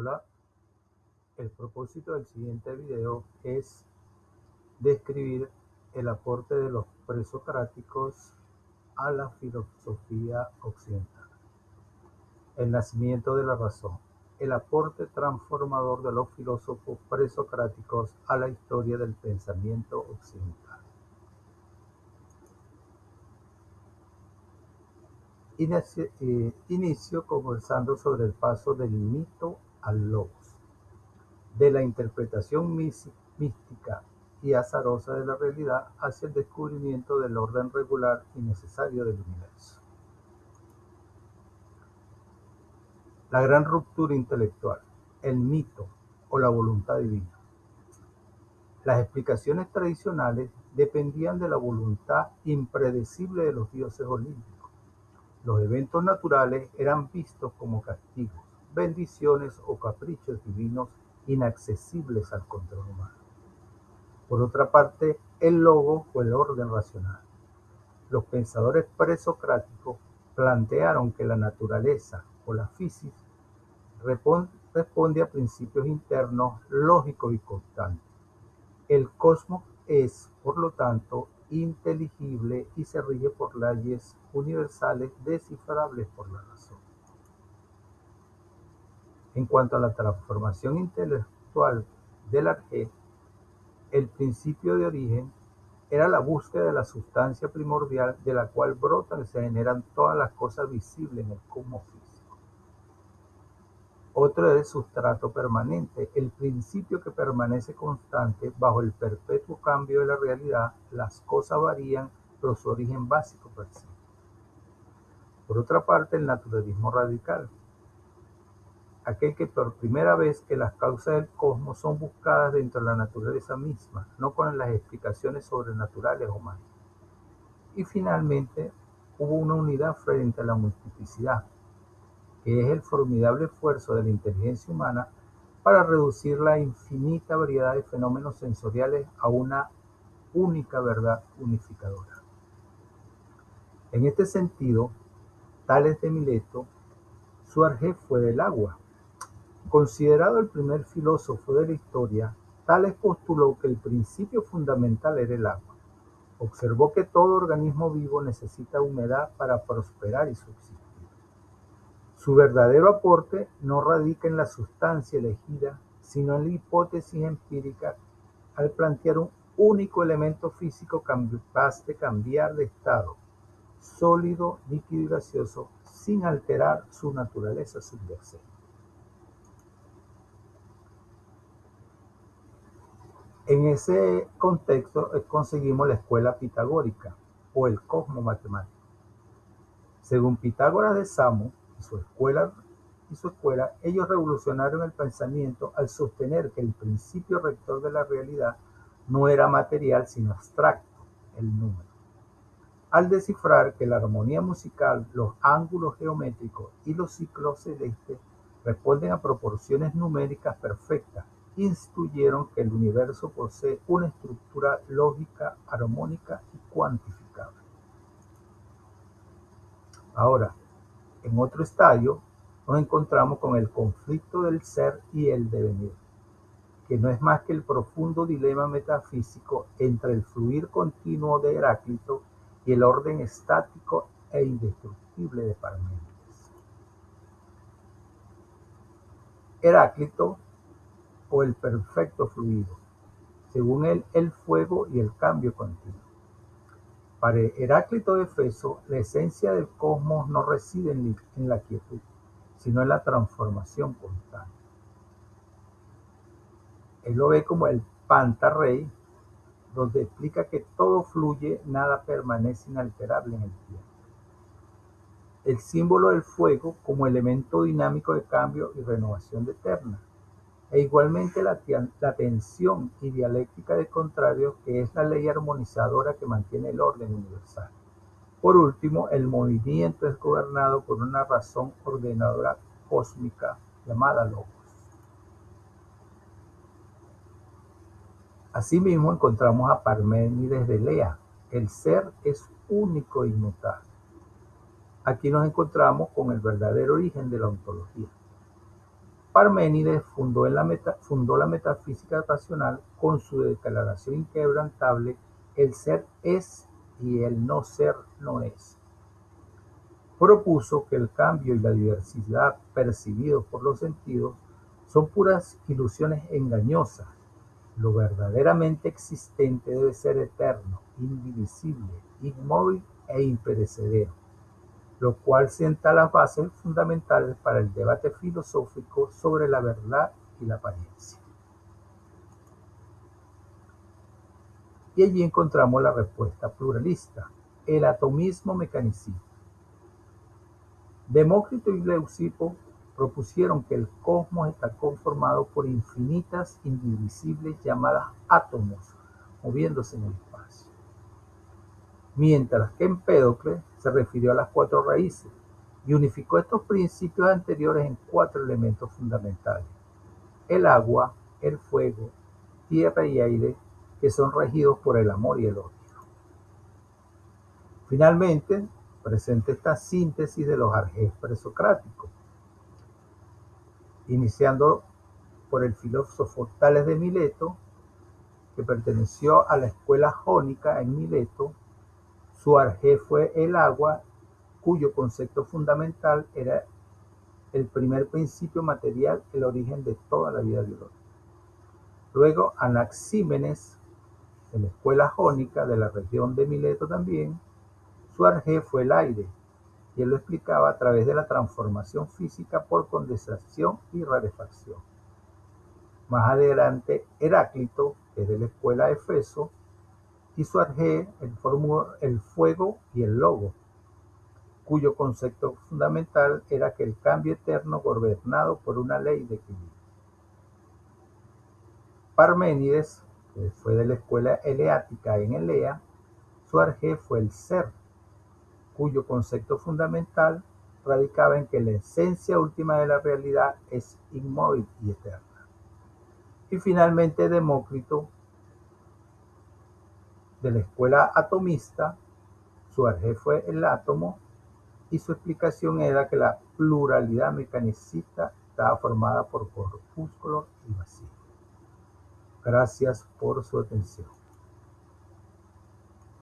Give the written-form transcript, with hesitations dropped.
Hola, el propósito del siguiente video es describir el aporte de los presocráticos a la filosofía occidental. El nacimiento de la razón. El aporte transformador de los filósofos presocráticos a la historia del pensamiento occidental. Inicio conversando sobre el paso del mito al logos, de la interpretación mística y azarosa de la realidad hacia el descubrimiento del orden regular y necesario del universo. La gran ruptura intelectual, el mito o la voluntad divina. Las explicaciones tradicionales dependían de la voluntad impredecible de los dioses olímpicos. Los eventos naturales eran vistos como castigos, bendiciones o caprichos divinos inaccesibles al control humano. Por otra parte, el logos o el orden racional. Los pensadores presocráticos plantearon que la naturaleza o la física responde a principios internos lógicos y constantes. El cosmos es, por lo tanto, inteligible y se rige por leyes universales descifrables por la razón. En cuanto a la transformación intelectual del Arjé, el principio de origen era la búsqueda de la sustancia primordial de la cual brotan y se generan todas las cosas visibles en el cosmos físico. Otro es el sustrato permanente, el principio que permanece constante bajo el perpetuo cambio de la realidad. Las cosas varían, pero su origen básico persiste. Por otra parte, el naturalismo radical, aquel que por primera vez que las causas del cosmos son buscadas dentro de la naturaleza misma, no con las explicaciones sobrenaturales o mágicas. Y finalmente, hubo una unidad frente a la multiplicidad, que es el formidable esfuerzo de la inteligencia humana para reducir la infinita variedad de fenómenos sensoriales a una única verdad unificadora. En este sentido, Tales de Mileto, su Arjé fue del agua. Considerado el primer filósofo de la historia, Tales postuló que el principio fundamental era el agua. Observó que todo organismo vivo necesita humedad para prosperar y subsistir. Su verdadero aporte no radica en la sustancia elegida, sino en la hipótesis empírica al plantear un único elemento físico capaz de cambiar de estado, sólido, líquido y gaseoso, sin alterar su naturaleza subyacente. En ese contexto conseguimos la escuela pitagórica o el cosmo matemático. Según Pitágoras de Samos y su escuela, ellos revolucionaron el pensamiento al sostener que el principio rector de la realidad no era material sino abstracto, el número. Al descifrar que la armonía musical, los ángulos geométricos y los ciclos celestes responden a proporciones numéricas perfectas, instruyeron que el universo posee una estructura lógica, armónica y cuantificable. Ahora, en otro estadio, nos encontramos con el conflicto del ser y el devenir, que no es más que el profundo dilema metafísico entre el fluir continuo de Heráclito y el orden estático e indestructible de Parménides. Heráclito, o el perfecto fluido, según él, el fuego y el cambio continuo. Para Heráclito de Éfeso, la esencia del cosmos no reside en la quietud, sino en la transformación constante. Él lo ve como el Pantarrey, donde explica que todo fluye, nada permanece inalterable en el tiempo. El símbolo del fuego como elemento dinámico de cambio y renovación eterna, e igualmente la tensión y dialéctica de contrarios, que es la ley armonizadora que mantiene el orden universal. Por último, el movimiento es gobernado por una razón ordenadora cósmica llamada Logos. Asimismo, encontramos a Parménides de Lea: el ser es único e inmutable. Aquí nos encontramos con el verdadero origen de la ontología. Parménides fundó la metafísica racional con su declaración inquebrantable: el ser es y el no ser no es. Propuso que el cambio y la diversidad percibidos por los sentidos son puras ilusiones engañosas. Lo verdaderamente existente debe ser eterno, indivisible, inmóvil e imperecedero, lo cual sienta las bases fundamentales para el debate filosófico sobre la verdad y la apariencia. Y allí encontramos la respuesta pluralista: el atomismo mecanicista. Demócrito y Leucipo propusieron que el cosmos está conformado por infinitas indivisibles llamadas átomos moviéndose en el espacio, mientras que Empédocles se refirió a las cuatro raíces y unificó estos principios anteriores en cuatro elementos fundamentales: el agua, el fuego, tierra y aire, que son regidos por el amor y el odio. Finalmente, presenta esta síntesis de los arjés presocráticos, iniciando por el filósofo Tales de Mileto, que perteneció a la escuela jónica en Mileto. Su arjé fue el agua, cuyo concepto fundamental era el primer principio material, el origen de toda la vida biológica. Luego, Anaxímenes, de la escuela jónica de la región de Mileto también, su arjé fue el aire, y él lo explicaba a través de la transformación física por condensación y rarefacción. Más adelante, Heráclito, que es de la escuela de Efeso, y su arjé formó el fuego y el logo, cuyo concepto fundamental era que el cambio eterno gobernado por una ley de equilibrio. Parménides, que fue de la escuela eleática en Elea, su arjé fue el ser, cuyo concepto fundamental radicaba en que la esencia última de la realidad es inmóvil y eterna. Y finalmente Demócrito, de la escuela atomista, su arjé fue el átomo, y su explicación era que la pluralidad mecanicista estaba formada por corpúsculos y vacíos. Gracias por su atención.